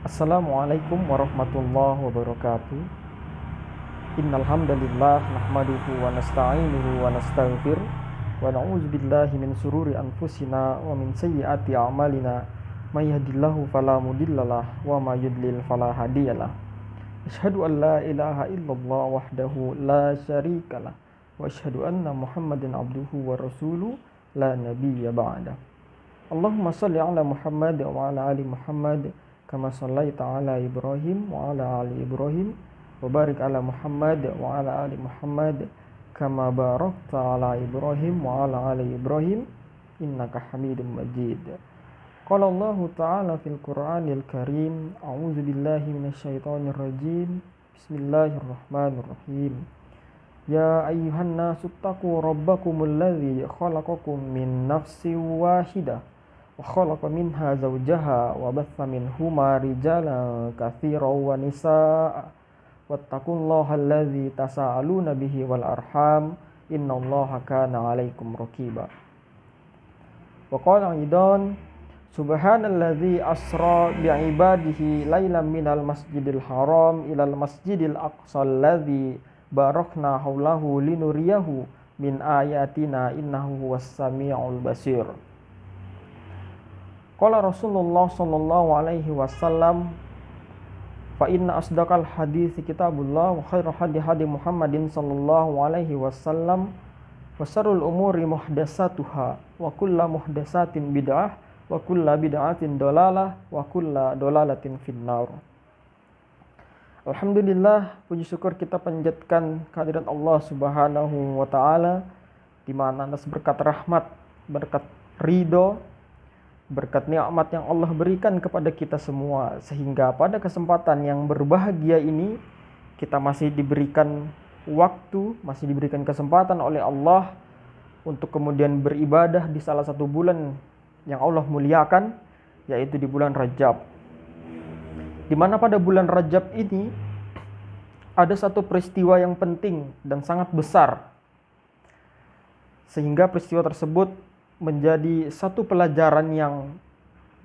Assalamualaikum warahmatullahi wabarakatuh. Innal hamdalillah nahmaduhu wa nasta'inuhu wa nastaghfir wa na'udzu billahi min sururi anfusina wa min sayyiati a'malina. May yahdihillahu fala mudhillalah wa may yudlil fala hadiyalah. Asyhadu an la ilaha illallah wahdahu la syarikalah wa asyhadu anna Muhammadan abduhu wa rasuluhu la nabiyya ba'da. Allahumma shalli ala Muhammad wa ala ali Muhammad kama shallaita ala Ibrahim wa ala ali Ibrahim wa barik ala Muhammad wa ala ali Muhammad kama barakta ala Ibrahim wa ala ali Ibrahim innaka Hamidum Majid. Qala Allah Ta'ala fil Qur'anil Karim, a'udzu billahi minasyaitonir rajim. Bismillahirrahmanirrahim. Ya ayyuhan nasu taqu rabbakumul ladzi khalaqakum min nafsin wahidah wa khalaqa minha zawjaha wa batha minhuma rijalan katsiran wa nisaa wattaqullaha alladzi tasaaluna bihi wal arham innallaha kana 'alaikum raqiba. Wa qala aidan subhanalladzi asra bi'ibadihi lailan minal masjidil haram ilal masjidil aqsal ladzi barakna haulahu linuriyahu min ayatina innahu huwas samiul basir. Qala Rasulullah sallallahu alaihi wasallam, fa inna asdaqal hadits kitabullah wa khairu hadi Muhammadin sallallahu alaihi wasallam wa syarrul umuri muhdatsatuha wa kullu muhdatsatin bid'ah wa kullu bid'atin dalalah wa kullu dalalatin finnar. Alhamdulillah, puji syukur kita panjatkan kehadirat Allah Subhanahu wa taala, di mana atas berkat rahmat, berkat ridho, berkat nikmat yang Allah berikan kepada kita semua, sehingga pada kesempatan yang berbahagia ini kita masih diberikan waktu, masih diberikan kesempatan oleh Allah untuk kemudian beribadah di salah satu bulan yang Allah muliakan, yaitu di bulan Rajab. Di mana pada bulan Rajab ini ada satu peristiwa yang penting dan sangat besar, sehingga peristiwa tersebut menjadi satu pelajaran yang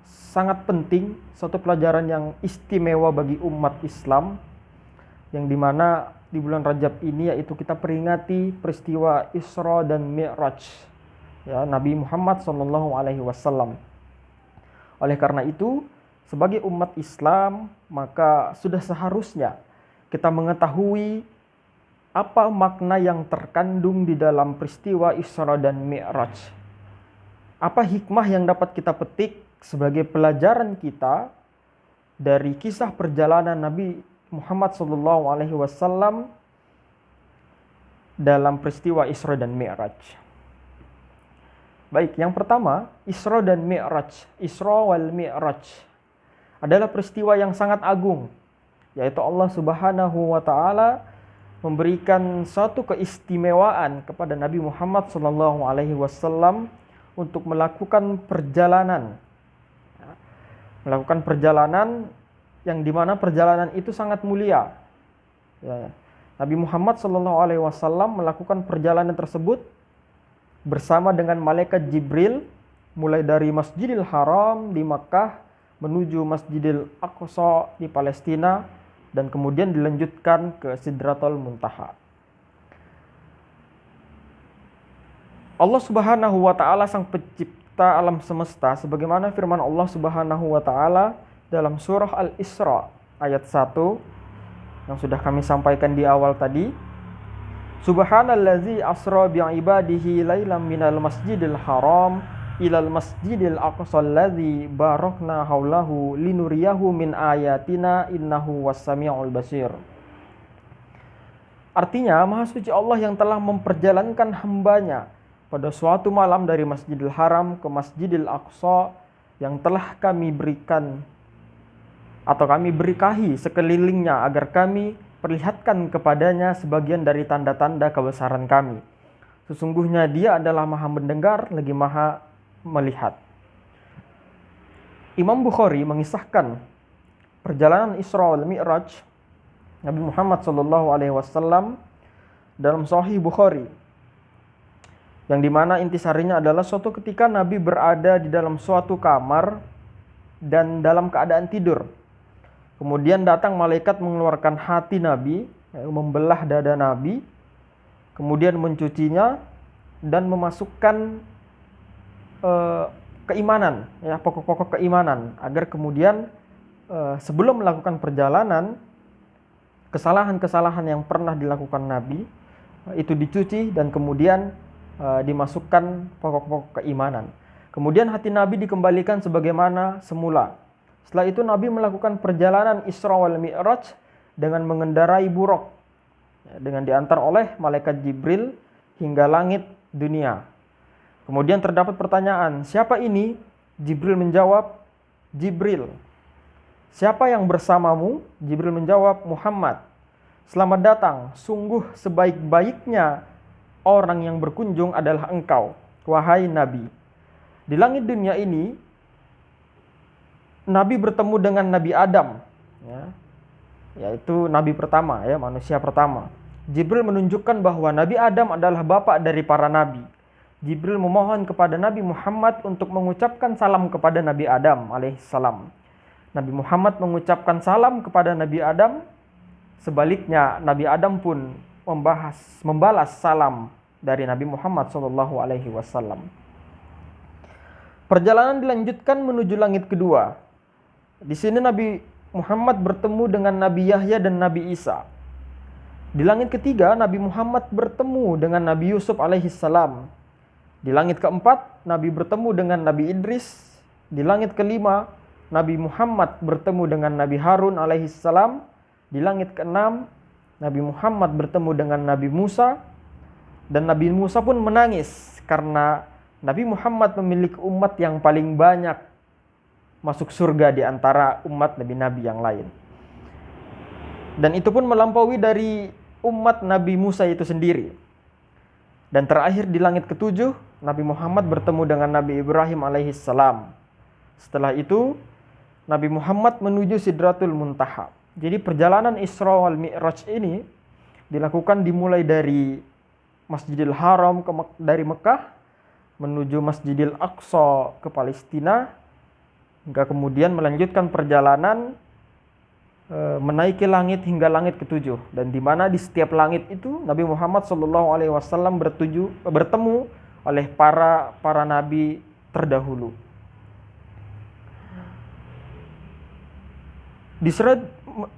sangat penting, satu pelajaran yang istimewa bagi umat Islam, yang dimana di bulan Rajab ini yaitu kita peringati peristiwa Isra dan Mi'raj, ya, Nabi Muhammad SAW. Oleh karena itu, sebagai umat Islam, maka sudah seharusnya kita mengetahui apa makna yang terkandung di dalam peristiwa Isra dan Mi'raj. Apa hikmah yang dapat kita petik sebagai pelajaran kita dari kisah perjalanan Nabi Muhammad SAW dalam peristiwa Isra dan Mi'raj. Baik, yang pertama, Isra dan Mi'raj. Isra wal Mi'raj adalah peristiwa yang sangat agung, yaitu Allah Subhanahu wa taala memberikan suatu keistimewaan kepada Nabi Muhammad SAW untuk melakukan perjalanan. Melakukan perjalanan yang dimana perjalanan itu sangat mulia. Ya, Nabi Muhammad SAW melakukan perjalanan tersebut bersama dengan malaikat Jibril, mulai dari Masjidil Haram di Makkah menuju Masjidil Aqsa di Palestina, dan kemudian dilanjutkan ke Sidratul Muntaha. Allah Subhanahu wa taala sang pencipta alam semesta, sebagaimana firman Allah Subhanahu wa taala dalam surah Al-Isra ayat 1 yang sudah kami sampaikan di awal tadi. Subhanallazi asra bi'ibadihi lailan minal masjidil haram ilal masjidil aqsal ladzi barakna haulahu linuriyahu min ayatina innahu was-samiul basir. Artinya, Maha Suci Allah yang telah memperjalankan hambanya pada suatu malam dari Masjidil Haram ke Masjidil Aqsa yang telah kami berikan atau kami berkahi sekelilingnya agar kami perlihatkan kepadanya sebagian dari tanda-tanda kebesaran kami. Sesungguhnya Dia adalah Maha mendengar lagi Maha melihat. Imam Bukhari mengisahkan perjalanan Isra wal Mi'raj Nabi Muhammad SAW dalam Sahih Bukhari, yang dimana intisarinya adalah suatu ketika Nabi berada di dalam suatu kamar dan dalam keadaan tidur. Kemudian datang malaikat mengeluarkan hati Nabi, membelah dada Nabi, kemudian mencucinya dan memasukkan keimanan, ya, pokok-pokok keimanan, agar kemudian sebelum melakukan perjalanan, kesalahan-kesalahan yang pernah dilakukan Nabi itu dicuci dan kemudian dimasukkan pokok-pokok keimanan. Kemudian hati Nabi dikembalikan sebagaimana semula. Setelah itu Nabi melakukan perjalanan Isra wal Mi'raj dengan mengendarai buraq, dengan diantar oleh malaikat Jibril hingga langit dunia. Kemudian terdapat pertanyaan, siapa ini? Jibril menjawab, Jibril. Siapa yang bersamamu? Jibril menjawab, Muhammad. Selamat datang, sungguh sebaik-baiknya orang yang berkunjung adalah engkau, wahai Nabi. Di langit dunia ini, Nabi bertemu dengan Nabi Adam, ya, yaitu Nabi pertama, ya, manusia pertama. Jibril menunjukkan bahwa Nabi Adam adalah bapak dari para Nabi. Jibril memohon kepada Nabi Muhammad untuk mengucapkan salam kepada Nabi Adam alaihissalam. Nabi Muhammad mengucapkan salam kepada Nabi Adam. Sebaliknya, Nabi Adam pun membalas salam dari Nabi Muhammad SAW. Perjalanan dilanjutkan menuju langit kedua. Di sini Nabi Muhammad bertemu dengan Nabi Yahya dan Nabi Isa. Di langit ketiga, Nabi Muhammad bertemu dengan Nabi Yusuf alaihissalam. Di langit keempat, Nabi bertemu dengan Nabi Idris. Di langit kelima, Nabi Muhammad bertemu dengan Nabi Harun alaihissalam. Di langit keenam, Nabi Muhammad bertemu dengan Nabi Musa. Dan Nabi Musa pun menangis karena Nabi Muhammad memiliki umat yang paling banyak masuk surga di antara umat nabi-nabi yang lain. Dan itu pun melampaui dari umat Nabi Musa itu sendiri. Dan terakhir di langit ketujuh, Nabi Muhammad bertemu dengan Nabi Ibrahim alaihissalam. Setelah itu, Nabi Muhammad menuju Sidratul Muntaha. Jadi perjalanan Isra wal Mi'raj ini dilakukan dimulai dari Masjidil Haram dari Mekah menuju Masjidil Aqsa ke Palestina, hingga kemudian melanjutkan perjalanan menaiki langit hingga langit ketujuh, dan di mana di setiap langit itu Nabi Muhammad SAW bertemu oleh para nabi terdahulu.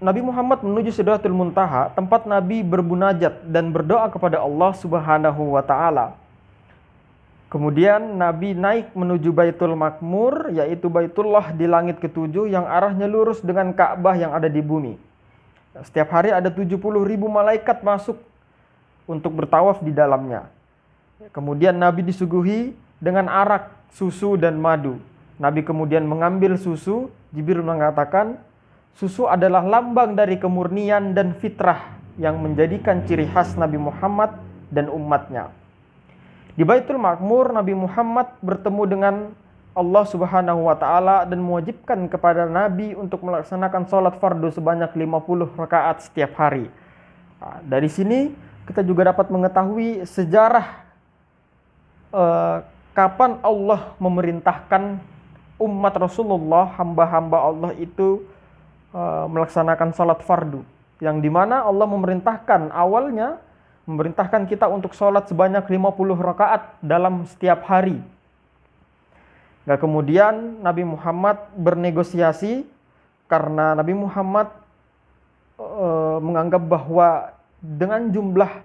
Nabi Muhammad menuju Sidratul Muntaha, tempat Nabi berbunajat dan berdoa kepada Allah Subhanahu wa taala. Kemudian Nabi naik menuju Baitul Makmur, yaitu Baitullah di langit ketujuh yang arahnya lurus dengan Ka'bah yang ada di bumi. Setiap hari ada 70.000 malaikat masuk untuk bertawaf di dalamnya. Kemudian Nabi disuguhi dengan arak, susu dan madu. Nabi kemudian mengambil susu. Jibril mengatakan, susu adalah lambang dari kemurnian dan fitrah yang menjadikan ciri khas Nabi Muhammad dan umatnya. Di Baitul Makmur, Nabi Muhammad bertemu dengan Allah Subhanahu wa taala dan mewajibkan kepada Nabi untuk melaksanakan sholat fardu sebanyak 50 rakaat setiap hari. Nah, dari sini kita juga dapat mengetahui sejarah kapan Allah memerintahkan umat Rasulullah, hamba-hamba Allah itu melaksanakan sholat fardu, yang dimana Allah memerintahkan awalnya memerintahkan kita untuk sholat sebanyak 50 rakaat dalam setiap hari. Nah, kemudian Nabi Muhammad bernegosiasi karena Nabi Muhammad menganggap bahwa dengan jumlah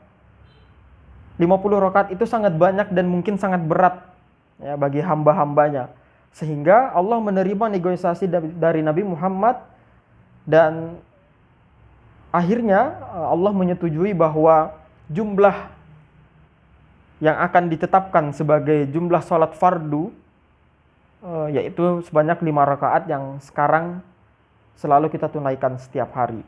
50 rakaat itu sangat banyak dan mungkin sangat berat, ya, bagi hamba-hambanya. Sehingga Allah menerima negosiasi dari Nabi Muhammad, dan akhirnya Allah menyetujui bahwa jumlah yang akan ditetapkan sebagai jumlah sholat fardu yaitu sebanyak 5 rakaat yang sekarang selalu kita tunaikan setiap hari.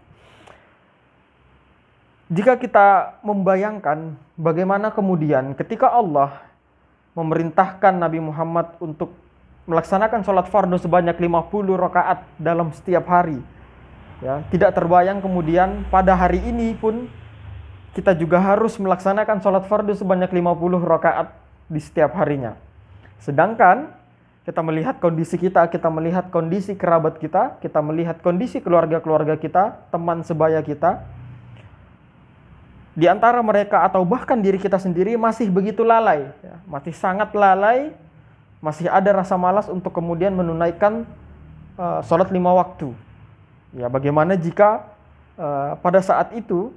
Jika kita membayangkan bagaimana kemudian ketika Allah memerintahkan Nabi Muhammad untuk melaksanakan sholat fardu sebanyak 50 rakaat dalam setiap hari, ya, tidak terbayang kemudian pada hari ini pun kita juga harus melaksanakan sholat fardu sebanyak 50 rakaat di setiap harinya. Sedangkan Kita melihat kondisi kita melihat kondisi kerabat kita melihat kondisi keluarga-keluarga kita, teman sebaya kita. Di antara mereka atau bahkan diri kita sendiri masih begitu lalai, ya, masih sangat lalai, masih ada rasa malas untuk kemudian menunaikan sholat 5 waktu. Ya, bagaimana jika pada saat itu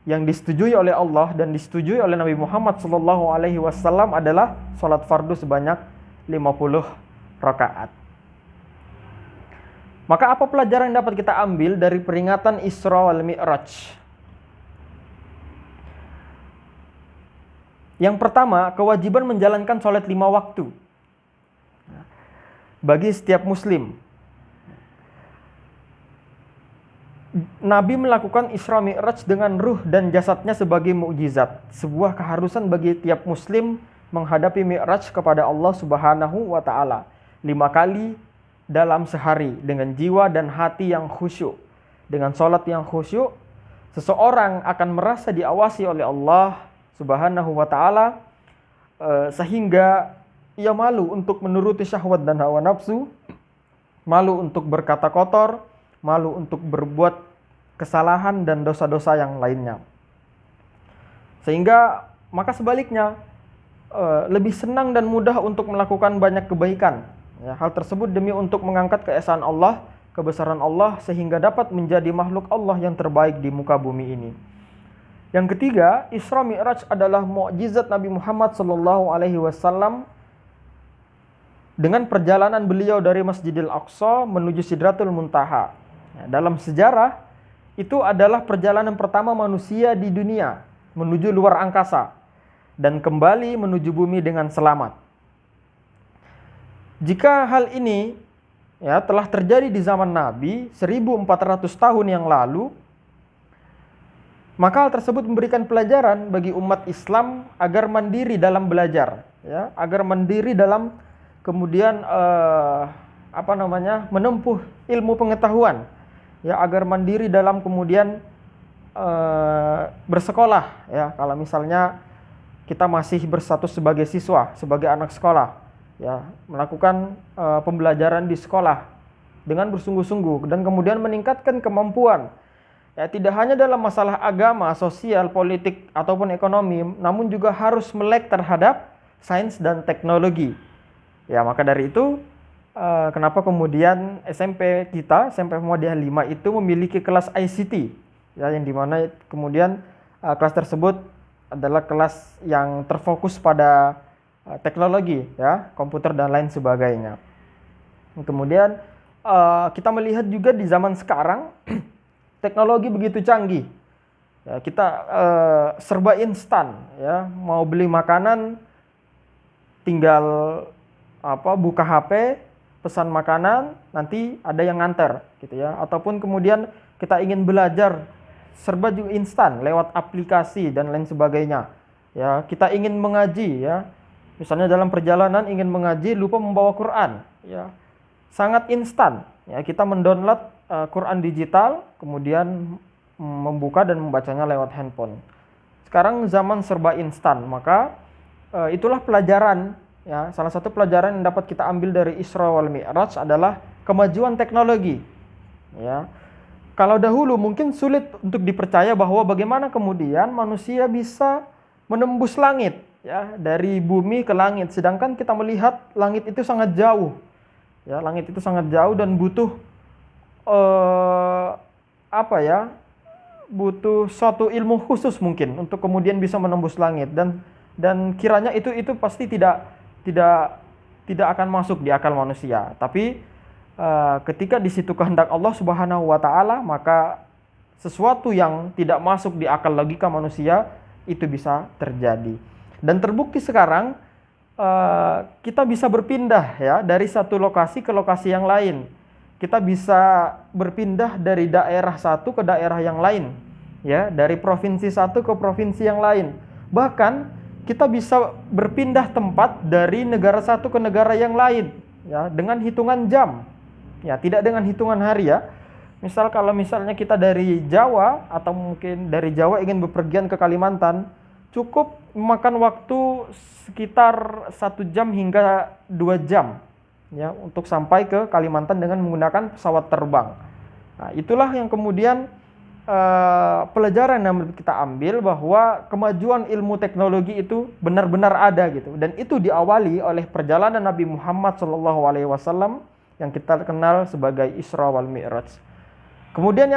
yang disetujui oleh Allah dan disetujui oleh Nabi Muhammad SAW adalah sholat fardu sebanyak 50 rakaat. Maka apa pelajaran yang dapat kita ambil dari peringatan Isra wal Mi'raj? Yang pertama, kewajiban menjalankan sholat 5 waktu bagi setiap muslim. Nabi melakukan Isra Mi'raj dengan ruh dan jasadnya sebagai mukjizat, sebuah keharusan bagi tiap muslim menghadapi Mi'raj kepada Allah Subhanahu wa taala 5 kali dalam sehari dengan jiwa dan hati yang khusyuk. Dengan sholat yang khusyuk, seseorang akan merasa diawasi oleh Allah Subhanahu wa taala sehingga ia malu untuk menuruti syahwat dan hawa nafsu, malu untuk berkata kotor, malu untuk berbuat kesalahan dan dosa-dosa yang lainnya. Sehingga maka sebaliknya lebih senang dan mudah untuk melakukan banyak kebaikan. Ya, hal tersebut demi untuk mengangkat keesaan Allah, kebesaran Allah sehingga dapat menjadi makhluk Allah yang terbaik di muka bumi ini. Yang ketiga, Isra Mi'raj adalah mukjizat Nabi Muhammad SAW dengan perjalanan beliau dari Masjidil Aqsa menuju Sidratul Muntaha. Dalam sejarah, itu adalah perjalanan pertama manusia di dunia menuju luar angkasa dan kembali menuju bumi dengan selamat. Jika hal ini telah terjadi di zaman Nabi 1400 tahun yang lalu, maka hal tersebut memberikan pelajaran bagi umat Islam agar mandiri dalam belajar, ya, agar mandiri dalam kemudian menempuh ilmu pengetahuan, ya, agar mandiri dalam kemudian bersekolah, ya. Kalau misalnya kita masih berstatus sebagai siswa, sebagai anak sekolah, ya, melakukan pembelajaran di sekolah dengan bersungguh-sungguh dan kemudian meningkatkan kemampuan. Ya, tidak hanya dalam masalah agama, sosial, politik, ataupun ekonomi, namun juga harus melek terhadap sains dan teknologi. Ya, maka dari itu, kenapa kemudian SMP Muhammadiyah 5 itu memiliki kelas ICT, ya, yang dimana kemudian kelas tersebut adalah kelas yang terfokus pada teknologi, ya, komputer dan lain sebagainya. Kemudian kita melihat juga di zaman sekarang teknologi begitu canggih, ya, kita serba instan, ya, mau beli makanan tinggal buka HP, pesan makanan, nanti ada yang nganter, gitu ya. Ataupun kemudian kita ingin belajar, serba juga instan lewat aplikasi dan lain sebagainya. Ya, kita ingin mengaji, ya, misalnya dalam perjalanan ingin mengaji lupa membawa Quran, ya, sangat instan. Ya, kita mendownload Quran digital, kemudian membuka dan membacanya lewat handphone. Sekarang zaman serba instan, maka itulah pelajaran, ya, salah satu pelajaran yang dapat kita ambil dari Isra wal Mi'raj adalah kemajuan teknologi. Ya, kalau dahulu mungkin sulit untuk dipercaya bahwa bagaimana kemudian manusia bisa menembus langit, ya, dari bumi ke langit, sedangkan kita melihat langit itu sangat jauh. Ya, langit itu sangat jauh dan butuh butuh suatu ilmu khusus mungkin untuk kemudian bisa menembus langit, dan kiranya itu pasti tidak akan masuk di akal manusia. Tapi ketika di situ kehendak Allah Subhanahu wa taala, maka sesuatu yang tidak masuk di akal logika manusia itu bisa terjadi. Dan terbukti sekarang kita bisa berpindah, ya, dari satu lokasi ke lokasi yang lain. Kita bisa berpindah dari daerah satu ke daerah yang lain, ya, dari provinsi satu ke provinsi yang lain. Bahkan kita bisa berpindah tempat dari negara satu ke negara yang lain, ya, dengan hitungan jam, ya, tidak dengan hitungan hari, ya. Kalau misalnya kita dari Jawa atau mungkin dari Jawa ingin bepergian ke Kalimantan, cukup memakan waktu sekitar 1 jam hingga 2 jam, ya, untuk sampai ke Kalimantan dengan menggunakan pesawat terbang. Nah, itulah yang kemudian pelajaran yang kita ambil, bahwa kemajuan ilmu teknologi itu benar-benar ada gitu, dan itu diawali oleh perjalanan Nabi Muhammad SAW yang kita kenal sebagai Isra wal Mi'raj. Kemudian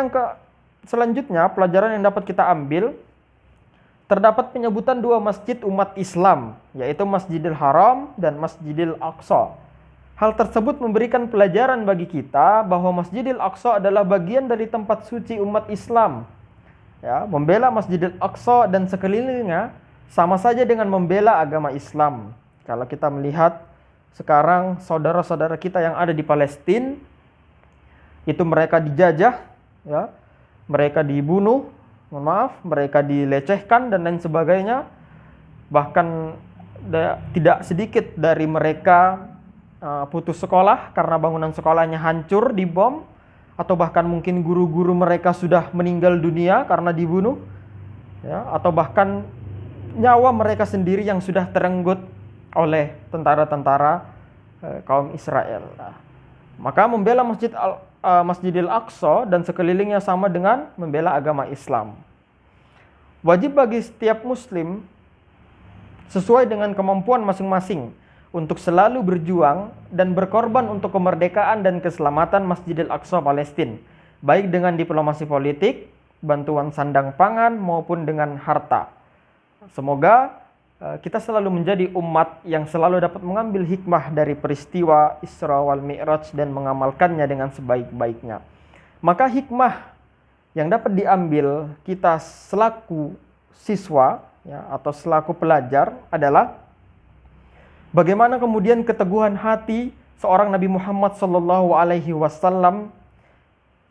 selanjutnya pelajaran yang dapat kita ambil, terdapat penyebutan dua masjid umat Islam, yaitu Masjidil Haram dan Masjidil Aqsa. Hal tersebut memberikan pelajaran bagi kita bahwa Masjidil Aqsa adalah bagian dari tempat suci umat Islam. Ya, membela Masjidil Aqsa dan sekelilingnya sama saja dengan membela agama Islam. Kalau kita melihat sekarang saudara-saudara kita yang ada di Palestina, itu mereka dijajah, ya, mereka dibunuh, mereka dilecehkan dan lain sebagainya. Bahkan tidak sedikit dari mereka putus sekolah karena bangunan sekolahnya hancur dibom, atau bahkan mungkin guru-guru mereka sudah meninggal dunia karena dibunuh, ya, atau bahkan nyawa mereka sendiri yang sudah terenggut oleh tentara-tentara kaum Israel. Nah, maka membela Masjidil Aqsa dan sekelilingnya sama dengan membela agama Islam. Wajib bagi setiap muslim sesuai dengan kemampuan masing-masing untuk selalu berjuang dan berkorban untuk kemerdekaan dan keselamatan Masjidil Aqsa Palestina, baik dengan diplomasi politik, bantuan sandang pangan, maupun dengan harta. Semoga kita selalu menjadi umat yang selalu dapat mengambil hikmah dari peristiwa Isra wal Mi'raj dan mengamalkannya dengan sebaik-baiknya. Maka hikmah yang dapat diambil kita selaku siswa, ya, atau selaku pelajar adalah bagaimana kemudian keteguhan hati seorang Nabi Muhammad SAW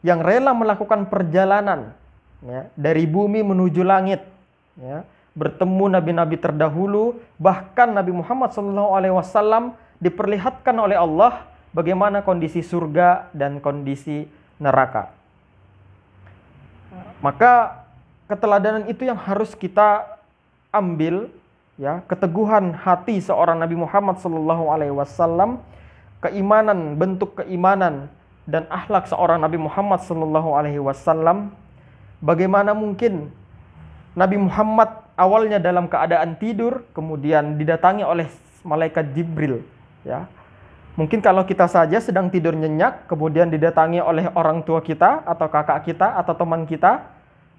yang rela melakukan perjalanan, ya, dari bumi menuju langit, ya, bertemu nabi-nabi terdahulu. Bahkan Nabi Muhammad SAW diperlihatkan oleh Allah bagaimana kondisi surga dan kondisi neraka. Maka keteladanan itu yang harus kita ambil, ya, keteguhan hati seorang Nabi Muhammad SAW, keimanan, bentuk keimanan dan akhlak seorang Nabi Muhammad SAW. Bagaimana mungkin Nabi Muhammad awalnya dalam keadaan tidur, kemudian didatangi oleh malaikat Jibril, ya. Mungkin kalau kita saja sedang tidur nyenyak, kemudian didatangi oleh orang tua kita atau kakak kita atau teman kita,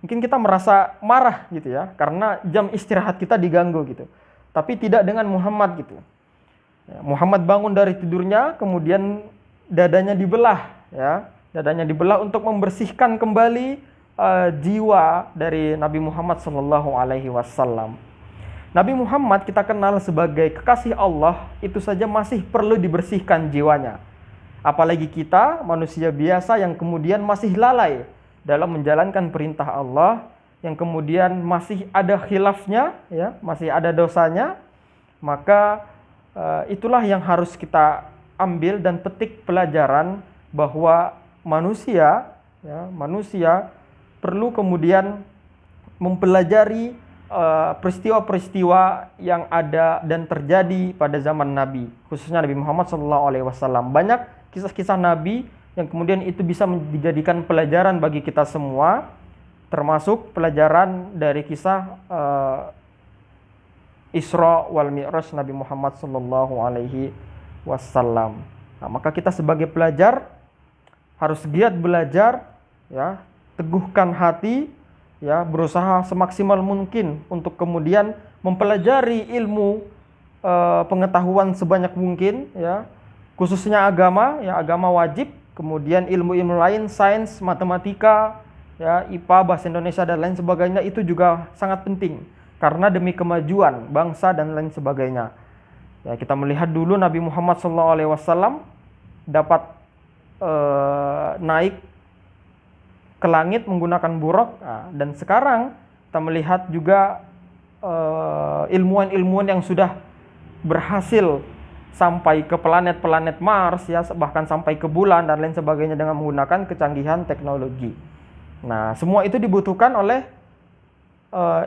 mungkin kita merasa marah gitu, ya, karena jam istirahat kita diganggu gitu. Tapi tidak dengan Muhammad gitu. Ya, Muhammad bangun dari tidurnya, kemudian dadanya dibelah, ya, dadanya dibelah untuk membersihkan kembali jiwa dari Nabi Muhammad SAW. Nabi Muhammad kita kenal sebagai kekasih Allah, itu saja masih perlu dibersihkan jiwanya. Apalagi kita manusia biasa yang kemudian masih lalai dalam menjalankan perintah Allah, yang kemudian masih ada khilafnya, ya, masih ada dosanya. Maka itulah yang harus kita ambil dan petik pelajaran, bahwa manusia perlu kemudian mempelajari peristiwa-peristiwa yang ada dan terjadi pada zaman Nabi, khususnya Nabi Muhammad SAW. Banyak kisah-kisah Nabi yang kemudian itu bisa dijadikan pelajaran bagi kita semua, termasuk pelajaran dari kisah Isra wal Mi'raj Nabi Muhammad SAW. Nah, maka kita sebagai pelajar harus giat belajar, ya, teguhkan hati, ya, berusaha semaksimal mungkin untuk kemudian mempelajari ilmu pengetahuan sebanyak mungkin, ya, khususnya agama, ya, agama wajib, kemudian ilmu-ilmu lain, sains, matematika, ya, IPA, bahasa Indonesia dan lain sebagainya, itu juga sangat penting karena demi kemajuan bangsa dan lain sebagainya. Ya, kita melihat dulu Nabi Muhammad SAW dapat naik ke langit menggunakan buraq. Nah, dan sekarang kita melihat juga ilmuwan-ilmuwan yang sudah berhasil sampai ke planet-planet Mars, ya, bahkan sampai ke bulan dan lain sebagainya dengan menggunakan kecanggihan teknologi. Nah, semua itu dibutuhkan oleh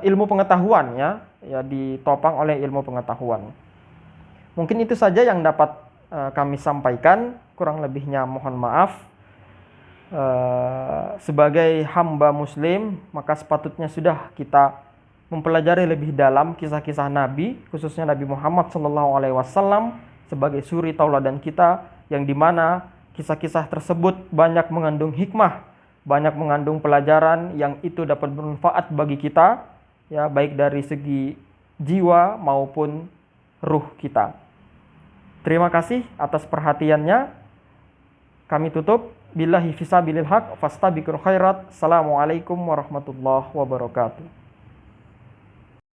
ilmu pengetahuan, ya, ditopang oleh ilmu pengetahuan. Mungkin itu saja yang dapat kami sampaikan. Kurang lebihnya mohon maaf. Sebagai hamba muslim, maka sepatutnya sudah kita mempelajari lebih dalam kisah-kisah Nabi, khususnya Nabi Muhammad SAW sebagai suri tauladan kita, yang dimana kisah-kisah tersebut banyak mengandung hikmah, banyak mengandung pelajaran yang itu dapat bermanfaat bagi kita, ya, baik dari segi jiwa maupun ruh kita. Terima kasih atas perhatiannya. Kami tutup. Billahi fisabilil haq fastabiqul khairat. Assalamualaikum warahmatullahi wabarakatuh.